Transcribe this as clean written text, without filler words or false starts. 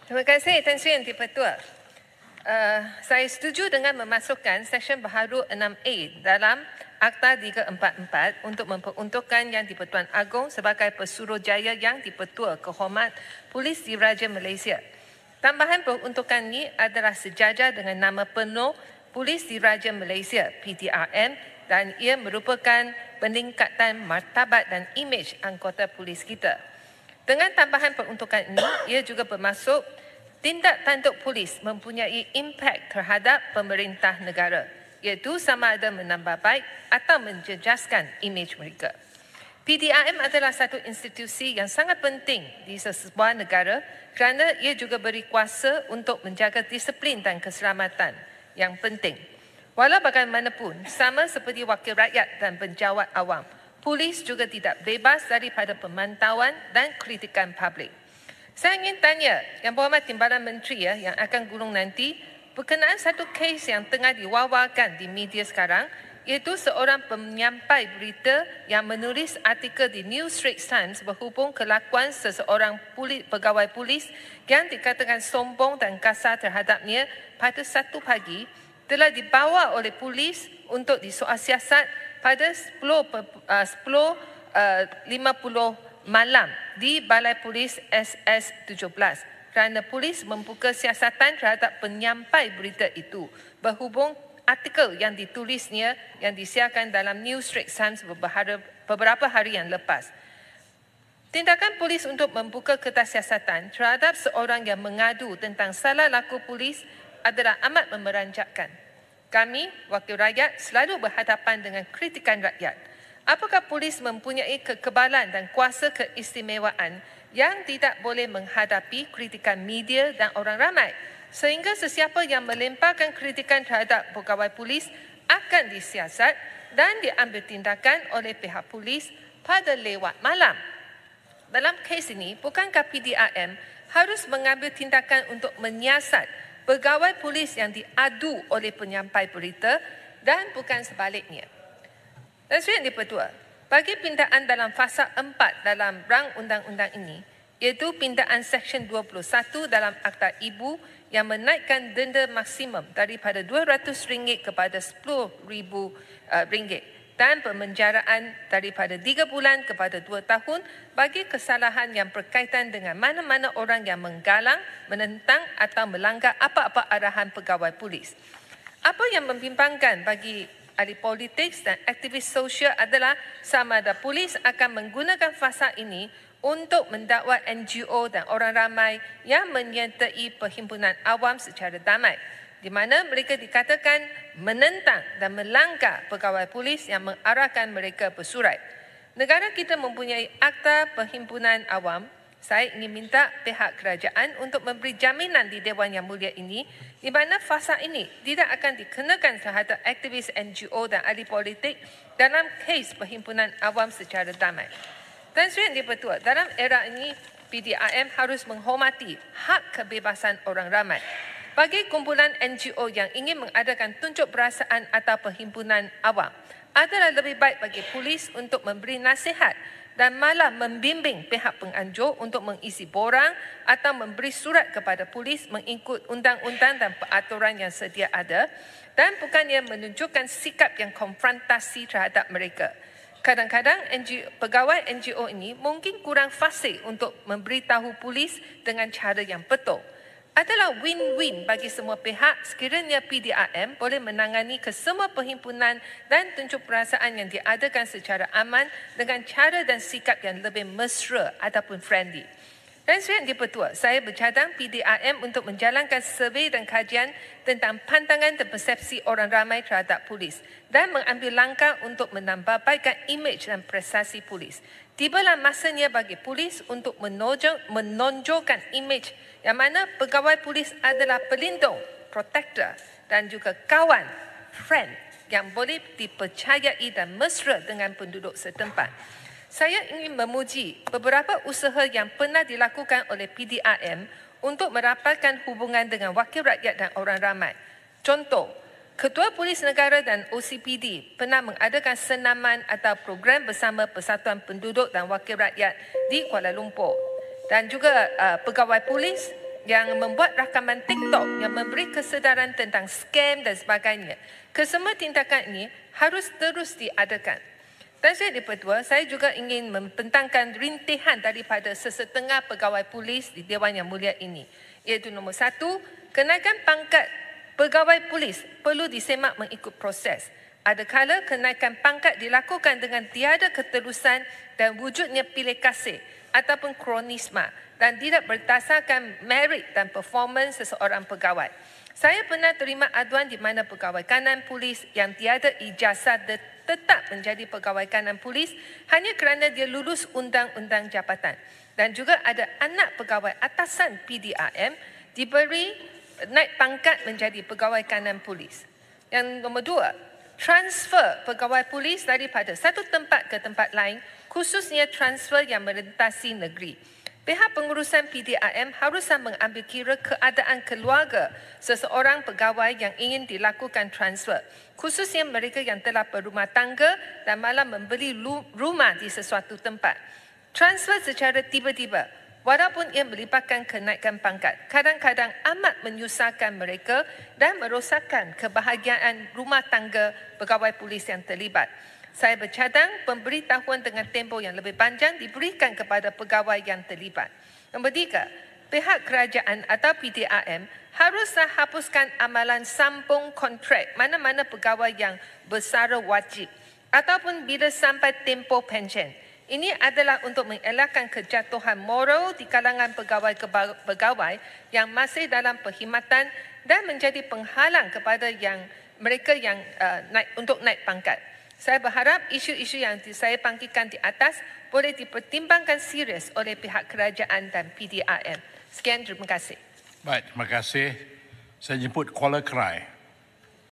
Terima kasih Tan Sri Yang Di-Pertua. Saya setuju dengan memasukkan Seksyen Baharu 6A dalam Akta 344 untuk memperuntukkan Yang di-Pertuan Agong sebagai Pesuruhjaya Yang di-Pertua Kehormat Polis Diraja Malaysia. Tambahan peruntukan ini adalah sejajar dengan nama penuh Polis Diraja Malaysia (PDRM) dan ia merupakan peningkatan martabat dan imej anggota polis kita. Dengan tambahan peruntukan ini, ia juga bermaksud tindak tanduk polis mempunyai impak terhadap pemerintah negara, iaitu sama ada menambah baik atau menjejaskan imej mereka. PDRM adalah satu institusi yang sangat penting di sebuah negara kerana ia juga beri kuasa untuk menjaga disiplin dan keselamatan yang penting. Walau bagaimanapun, sama seperti wakil rakyat dan penjawat awam, polis juga tidak bebas daripada pemantauan dan kritikan publik. Saya ingin tanya Yang Berhormat Timbalan Menteri yang akan gulung nanti berkenaan satu kes yang tengah diwawarkan di media sekarang, iaitu seorang penyampai berita yang menulis artikel di New Straits Times berhubung kelakuan seseorang pegawai polis yang dikatakan sombong dan kasar terhadapnya pada 1 pagi telah dibawa oleh polis untuk disoal siasat pada 10.50 malam di Balai Polis SS17 kerana polis membuka siasatan terhadap penyampai berita itu berhubung artikel yang ditulisnya yang disiarkan dalam New Straits Times beberapa hari yang lepas. Tindakan polis untuk membuka kertas siasatan terhadap seorang yang mengadu tentang salah laku polis adalah amat memeranjatkan. Kami, wakil rakyat, selalu berhadapan dengan kritikan rakyat. Apakah polis mempunyai kekebalan dan kuasa keistimewaan yang tidak boleh menghadapi kritikan media dan orang ramai, sehingga sesiapa yang melemparkan kritikan terhadap pegawai polis akan disiasat dan diambil tindakan oleh pihak polis pada lewat malam? Dalam kes ini, bukankah PDRM harus mengambil tindakan untuk menyiasat pegawai polis yang diadu oleh penyampai berita dan bukan sebaliknya? Dan Sri Yang Di-Pertua, bagi pindaan dalam fasa 4 dalam rang undang-undang ini, iaitu pindaan Seksyen 21 dalam Akta Ibu yang menaikkan denda maksimum daripada RM200 kepada RM10,000 dan pemenjaraan daripada 3 bulan kepada 2 tahun bagi kesalahan yang berkaitan dengan mana-mana orang yang menggalang, menentang atau melanggar apa-apa arahan pegawai polis. Apa yang membimbangkan bagi ahli politik dan aktivis sosial adalah sama ada polis akan menggunakan fasa ini untuk mendakwa NGO dan orang ramai yang menyertai perhimpunan awam secara damai, di mana mereka dikatakan menentang dan melanggar pegawai polis yang mengarahkan mereka bersurat. Negara kita mempunyai Akta Perhimpunan Awam. Saya ingin minta pihak kerajaan untuk memberi jaminan di Dewan Yang Mulia ini di mana fasa ini tidak akan dikenakan terhadap aktivis NGO dan ahli politik dalam kes perhimpunan awam secara damai. Dan Sri Yang Di-Pertua, dalam era ini PDRM harus menghormati hak kebebasan orang ramai. Bagi kumpulan NGO yang ingin mengadakan tunjuk perasaan atau perhimpunan awam, adalah lebih baik bagi polis untuk memberi nasihat dan malah membimbing pihak penganjur untuk mengisi borang atau memberi surat kepada polis mengikut undang-undang dan peraturan yang sedia ada dan bukannya menunjukkan sikap yang konfrontasi terhadap mereka. Kadang-kadang pegawai NGO ini mungkin kurang fasih untuk memberitahu polis dengan cara yang betul. Adalah win-win bagi semua pihak sekiranya PDRM boleh menangani kesemua perhimpunan dan tunjuk perasaan yang diadakan secara aman dengan cara dan sikap yang lebih mesra ataupun friendly. Dan Sri Yang Di-Pertua, saya bercadang PDRM untuk menjalankan survei dan kajian tentang pandangan dan persepsi orang ramai terhadap polis dan mengambil langkah untuk menambahbaikkan imej dan prestasi polis. Tibalah masanya bagi polis untuk menonjolkan imej yang mana pegawai polis adalah pelindung, protector dan juga kawan, friend yang boleh dipercayai dan mesra dengan penduduk setempat. Saya ingin memuji beberapa usaha yang pernah dilakukan oleh PDRM untuk merapatkan hubungan dengan wakil rakyat dan orang ramai. Contoh, Ketua Polis Negara dan OCPD pernah mengadakan senaman atau program bersama Persatuan Penduduk dan Wakil Rakyat di Kuala Lumpur. Dan juga pegawai polis yang membuat rakaman TikTok yang memberi kesedaran tentang skam dan sebagainya. Kesemua tindakan ini harus terus diadakan. Dan saya di-Pertua, saya juga ingin membentangkan rintihan daripada sesetengah pegawai polis di Dewan Yang Mulia ini. Iaitu nombor 1, kenaikan pangkat pegawai polis perlu disemak mengikut proses. Adakala kenaikan pangkat dilakukan dengan tiada keterusan dan wujudnya pilih kasih ataupun kronisma dan tidak berdasarkan merit dan performance seseorang pegawai. Saya pernah terima aduan di mana pegawai kanan polis yang tiada ijazah tetap menjadi pegawai kanan polis hanya kerana dia lulus undang-undang jabatan. Dan juga ada anak pegawai atasan PDRM diberi naik pangkat menjadi pegawai kanan polis. Yang nombor 2, transfer pegawai polis daripada satu tempat ke tempat lain, khususnya transfer yang merentasi negeri. Pihak pengurusan PDRM haruslah mengambil kira keadaan keluarga seseorang pegawai yang ingin dilakukan transfer, khususnya mereka yang telah berumah tangga dan malah membeli rumah di sesuatu tempat. Transfer secara tiba-tiba, walaupun ia melibatkan kenaikan pangkat, kadang-kadang amat menyusahkan mereka dan merosakkan kebahagiaan rumah tangga pegawai polis yang terlibat. Saya bercadang pemberitahuan dengan tempoh yang lebih panjang diberikan kepada pegawai yang terlibat. Nombor 3, pihak kerajaan atau PDRM haruslah hapuskan amalan sambung kontrak mana-mana pegawai yang bersara wajib ataupun bila sampai tempoh pension. Ini adalah untuk mengelakkan kejatuhan moral di kalangan pegawai-pegawai yang masih dalam perkhidmatan dan menjadi penghalang kepada mereka yang untuk naik pangkat. Saya berharap isu-isu yang saya bangkitkan di atas boleh dipertimbangkan serius oleh pihak kerajaan dan PDRM. Sekian, terima kasih. Baik, terima kasih. Saya jemput caller cry.